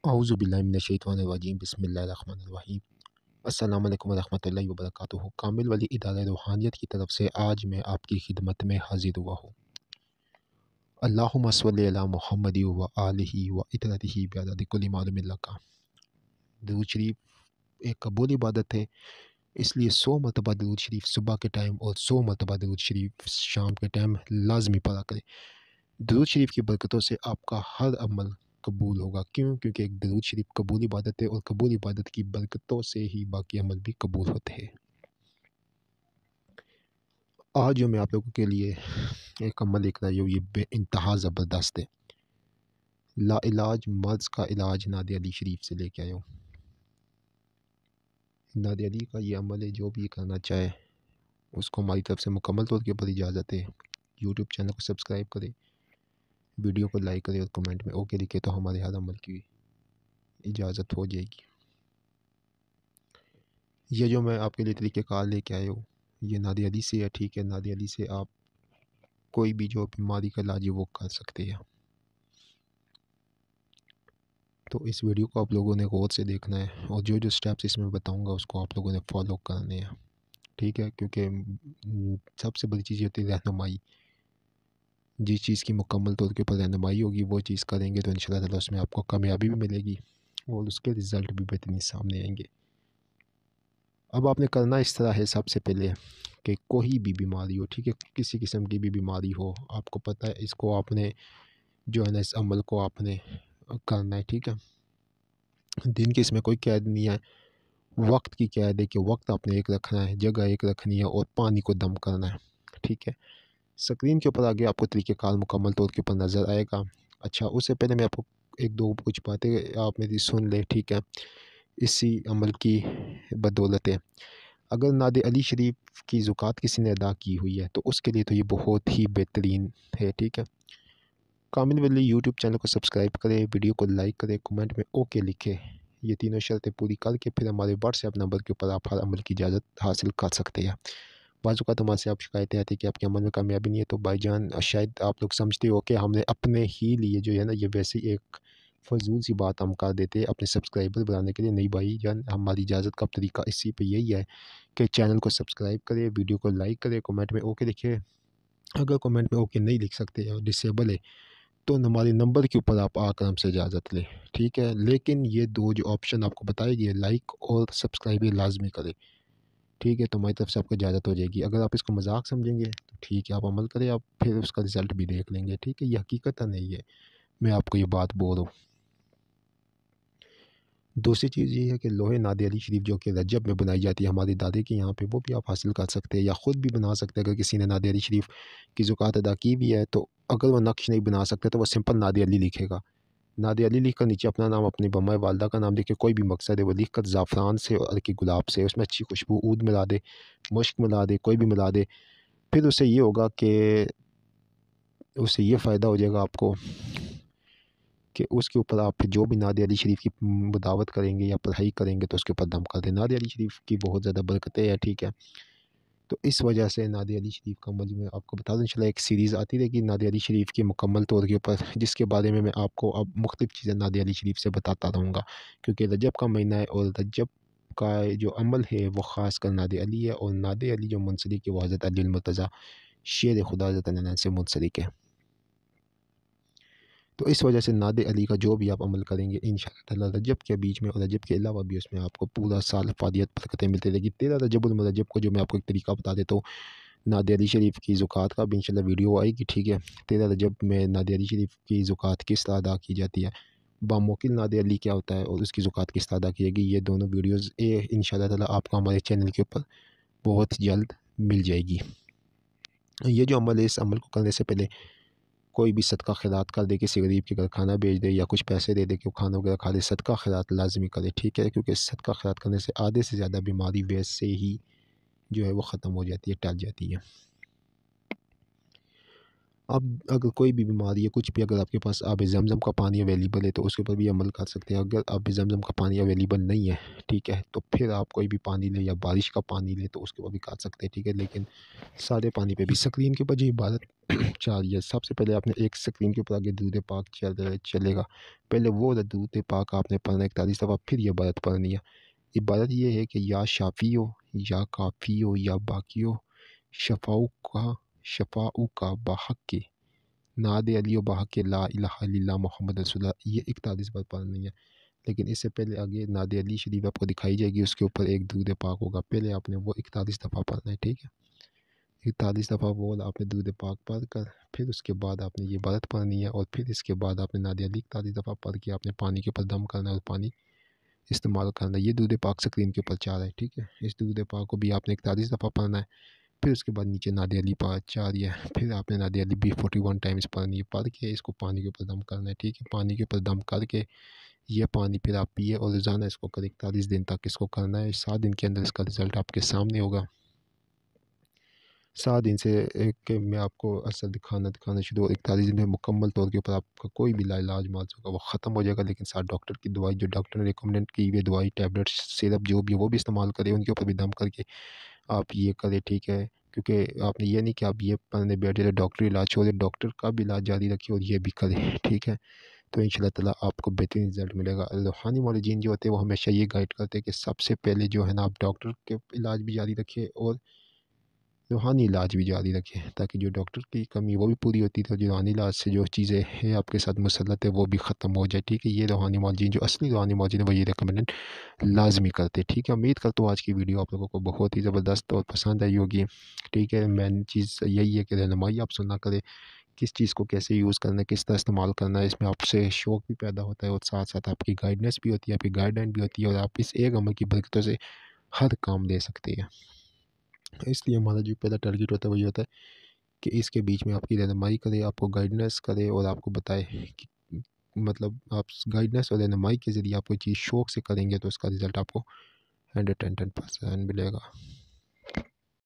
औज़ुबिल्लाहि मिनश्शैतानिर्रजीम बिस्मिल्लाहिर्रहमानिर्रहीम। अस्सलामु अलैकुम वरहमतुल्लाहि वबरकातुहू। कामिल वली इदारा रूहानियत की तरफ से आज मैं आपकी खिदमत में हाज़िर हुआ हूँ। अल्लाहुम्मा सल्लि अला मुहम्मदि व आलिहि व इतरतिहि बिअददि कुल्लि मालूमिन लका। दुरूद शरीफ एक कबूल इबादत है, इसलिए 100 मरतबा दुरूद शरीफ सुबह के टाइम और 100 मरतबा दुरूद शरीफ शाम के टाइम लाज़मी पढ़ा करें। दुरूद शरीफ की बरकतों से आपका हर अमल कबूल होगा। क्यों? क्योंकि एक दुरूद शरीफ कबूल इबादत है और कबूल इबादत की बरकतों से ही बाकी अमल भी कबूल होते हैं। आज जो मैं आप लोगों के लिए एक अमल लेकर आई हूँ, ये बेइंतहा ज़बरदस्त है। लाइलाज मर्ज़ का इलाज नादिया अली शरीफ से लेके आया हूँ। नादिया अली का ये अमल है, जो भी करना चाहे उसको हमारी तरफ से मुकम्मल तौर के ऊपर इजाज़त है। यूट्यूब चैनल को सब्सक्राइब करें, वीडियो को लाइक करें और कमेंट में ओके लिखे तो हमारे हर अमल की इजाज़त हो जाएगी। ये जो मैं आपके लिए तरीक़ेकार लेके आया हूँ, ये नादिया अली से है, ठीक है। नादिया अली से आप कोई भी जो बीमारी का इलाज है वो कर सकते हैं। तो इस वीडियो को आप लोगों ने गौर से देखना है और जो जो स्टेप्स इसमें बताऊंगा उसको आप लोगों ने फॉलो करने हैं, ठीक है। क्योंकि सबसे बड़ी चीज़ होती है रहनुमाई। जिस चीज़ की मुकम्मल तौर के ऊपर रहनुमाई होगी वो चीज़ करेंगे तो इंशाल्लाह ताला उसमें आपको कामयाबी भी मिलेगी और उसके रिज़ल्ट भी बेहतरीन सामने आएंगे। अब आपने करना इस तरह है, सबसे पहले कि कोई भी बीमारी हो, ठीक है, किसी किस्म की भी बीमारी हो, आपको पता है इसको आपने जो है ना इस अमल को आपने करना है, ठीक है। दिन की इसमें कोई कैद नहीं है, वक्त की कैद है कि वक्त आपने एक रखना है, जगह एक रखनी है और पानी को दम करना है, ठीक है। स्क्रीन के ऊपर आगे आपको तरीक़ेकार मुकम्मल तौर के ऊपर नज़र आएगा। अच्छा, उससे पहले मैं आपको एक दो कुछ बातें आप मेरी सुन लें, ठीक है। इसी अमल की बदौलत है, अगर नादे अली शरीफ की ज़कात किसी ने अदा की हुई है तो उसके लिए तो ये बहुत ही बेहतरीन है, ठीक है। कामिल वली यूट्यूब चैनल को सब्सक्राइब करें, वीडियो को लाइक करें, कमेंट में ओके लिखें। ये तीनों शर्तें पूरी करके फिर हमारे व्हाट्सएप नंबर के ऊपर आप हर अमल की इजाज़त हासिल कर सकते हैं। बाज़ औक़ात हमारे आप शिकायतें आती है कि आपके अमल में कामयाबी नहीं है, तो भाईजान शायद आप लोग समझते हो कि हमने अपने ही लिए जो है ना ये वैसे एक फ़ज़ूल सी बात हम कर देते हैं अपने सब्सक्राइबर बढ़ाने के लिए। नहीं भाईजान, हमारी इजाज़त का तरीका इसी पे यही है कि चैनल को सब्सक्राइब करें, वीडियो को लाइक करें, कमेंट में ओके लिखें। अगर कमेंट में ओके नहीं लिख सकते और डिसेबल है तो हमारे नंबर के ऊपर आप आकर हमसे इजाज़त लें, ठीक है। लेकिन ये दो जो ऑप्शन आपको बताए गए, लाइक और सब्सक्राइब, ये लाजमी करें, ठीक है। तो हमारी तरफ से आपको इजाज़त हो जाएगी। अगर आप इसको मजाक समझेंगे तो ठीक है, आप अमल करें, आप फिर उसका रिज़ल्ट भी देख लेंगे, ठीक है। ये हकीकत नहीं है, मैं आपको ये बात बोल रहा हूँ। दूसरी चीज़ ये है कि लोहे नादे अली शरीफ जो कि रजब में बनाई जाती है हमारी दादी के यहाँ पे, वो भी आप हासिल कर सकते हैं या ख़ुद भी बना सकते हैं। अगर किसी ने नादे अली शरीफ की ज़कात अदा की भी है तो अगर वो नक्श नहीं बना सकते तो वो सिंपल नादे अली लिखेगा। नादे अली लिख कर नीचे अपना नाम, अपनी बम्मा वालदा का नाम लिख के, कोई भी मकसद है वो लिख कर ज़ाफ़रान से और हल्की गुलाब से उसमें अच्छी खुशबू ऊद मिला दे, मुश्क मिला दे, कोई भी मिला दे। फिर उससे ये होगा कि उससे ये फ़ायदा हो जाएगा आपको कि उसके ऊपर आप फिर जो भी नादे अली शरीफ की बदावत करेंगे या पढ़ाई करेंगे तो उसके ऊपर दम कर दें। नादे अली शरीफ की बहुत ज़्यादा बरकतें हैं, ठीक है। तो इस वजह से नादे अली शरीफ का अमल मैं आपको बता दूँ, इंशाल्लाह एक सीरीज़ आती रहेगी नादे अली शरीफ की मुकम्मल तौर के ऊपर, जिसके बारे में मैं आपको अब मुख्तलिफ़ चीज़ें नादे अली शरीफ से बताता रहूँगा। क्योंकि रजब का महीना है और रजब का जो अमल है वो ख़ास कर नादे अली है और नादे अली जो मुंसलिक है वो हज़रत अली मुर्तज़ा शेर खुदा हज़रत अली से मुंसलिक है। तो इस वजह से नादे अली का जो भी आप अमल करेंगे इंशाअल्लाह ताला रजब के बीच में और रजब के अलावा भी उसमें आपको पूरा साल फ़ादियत बरकतें मिलती रहेगी। 13 रजबुल मुरज्जब को जो मैं आपको एक तरीका बता देता हूँ, नादे अली शरीफ की ज़कात का भी इंशाअल्लाह वीडियो आएगी, ठीक है। 13 रजब में नादे अली शरीफ की ज़कात किस तरह अदा की जाती है, बामुकिल नादे अली क्या होता है और उसकी ज़कात किस तरह अदा की जाएगी, ये दोनों वीडियोज़ इंशाअल्लाह ताला आपको हमारे चैनल के ऊपर बहुत जल्द मिल जाएगी। ये जो अमल है, इस अमल को करने से पहले कोई भी सदका खैरात कर दे, किसी गरीब के घर खाना भेज दे या कुछ पैसे दे दे कि वो खाना वगैरह खा ले, सदका खैरात लाज़मी करे, ठीक है। क्योंकि सदका खैरात करने से आधे से ज़्यादा बीमारी वैसे ही जो है वो ख़त्म हो जाती है, टल जाती है। अब अगर कोई भी बीमारी है, कुछ भी, अगर आपके पास आब ज़मज़म का पानी अवेलेबल है तो उसके ऊपर भी अमल कर सकते हैं। अगर आब ज़मज़म का पानी अवेलेबल नहीं है, ठीक है, तो फिर आप कोई भी पानी लें या बारिश का पानी लें तो उसके ऊपर भी कर सकते हैं, ठीक है। लेकिन सादे पानी पे भी स्क्रीन के ऊपर जो इबादत चाह रही है, सबसे पहले आपने एक स्क्रीन के ऊपर आगे दूध पाक चलेगा। पहले वो दूध पाक आपने पढ़ना 41 दफ़ा, फिर ये इबादत पढ़नी है। इबादत ये है कि या शाफ़ी हो, या काफ़ी हो, या बाकी हो, शफ़ाऊ का शफ़ाऊ का बहक़ नादे अली व बहक़ ला इलाहा इल्लल्लाह मुहम्मद रसूलुल्लाह, ये 41 बार पढ़नी है। लेकिन इससे पहले आगे नादे अली शरीफ आपको दिखाई जाएगी, उसके ऊपर एक दूध पाक होगा, पहले आपने वो 41 दफ़ा पढ़ना है, ठीक है। 41 दफ़ा वो आपने दूध पाक पढ़ कर फिर उसके बाद आपने ये इबादत पढ़नी है, और फिर इसके बाद आपने नादे अली 41 दफ़ा पढ़ के आपने पानी के ऊपर दम करना है और पानी इस्तेमाल करना है। ये दूध पाक स्क्रीन के ऊपर चाह रहा है, ठीक है। इस दूध पाक को भी आपने 41 दफ़ा पढ़ना है। फिर उसके बाद नीचे नादे अली पाक चाह रही है, फिर आपने नादे अली भी 41 टाइम्स पढ़नी है, पढ़ के इसको पानी के ऊपर दम करना है, ठीक है। पानी के ऊपर दम करके ये पानी फिर आप पिए और रोज़ाना इसको करें, 41 दिन तक इसको करना है। 7 दिन के अंदर इसका रिज़ल्ट आपके सामने होगा। 7 दिन से के में आपको असर दिखाना शुरू हो, 41 दिन में मुकम्मल तौर के ऊपर आपका कोई भी लाइलाज मर्ज़ होगा वो ख़त्म हो जाएगा। लेकिन साथ डॉक्टर की दवाई, जो डॉक्टर ने रिकमेंड की हुई दवाई, टैबलेट, सिरप जो भी है वो भी इस्तेमाल करें, उनके ऊपर भी दम करके आप ये करें, ठीक है। क्योंकि आपने ये नहीं कि आप ये पढ़ने बैठे तो डॉक्टरी इलाज छोड़े, डॉक्टर का भी इलाज जारी रखिए और ये भी करें, ठीक है। तो इंशाल्लाह ताला आपको बेहतरीन रिज़ल्ट मिलेगा। रूहानी मौलूदीन जो होते हैं वो हमेशा ये गाइड करते हैं कि सबसे पहले जो है ना, आप डॉक्टर के इलाज भी जारी रखिए और रूहानी इलाज भी जारी रखें, ताकि जो डॉक्टर की कमी वो भी पूरी होती है, तो जो रूहानी इलाज से जो चीज़ें हैं आपके साथ मुसल्लत है वो भी ख़त्म हो जाए, ठीक है। ये रूहानी मौलूदीन जो असली रूहानी मौलूदीन है वो ये रिकमेंडेड लाज़मी करते हैं, ठीक है। उम्मीद करता हूँ आज की वीडियो आप लोगों को बहुत ही ज़बरदस्त और पसंद आई होगी, ठीक है। मेन चीज़ यही है कि रहनुमाई आप सुना करें, किस चीज़ को कैसे यूज़ करना है, किस तरह इस्तेमाल करना है, इसमें आपसे शौक़ भी पैदा होता है और साथ-साथ आपकी गाइडेंस भी होती है, आपकी गाइडलाइन भी होती है, और आप इस एक अमल की बरकतों से हर काम ले सकते हैं। इसलिए हमारा जो पहला टारगेट होता है वही होता है कि इसके बीच में आपकी रहनुमाई करे, आपको गाइडेंस करे और आपको बताए कि मतलब आप गाइडेंस और रहनुमाई के ज़रिए आप कोई चीज़ शौक़ से करेंगे तो उसका रिज़ल्ट आपको 110% मिलेगा।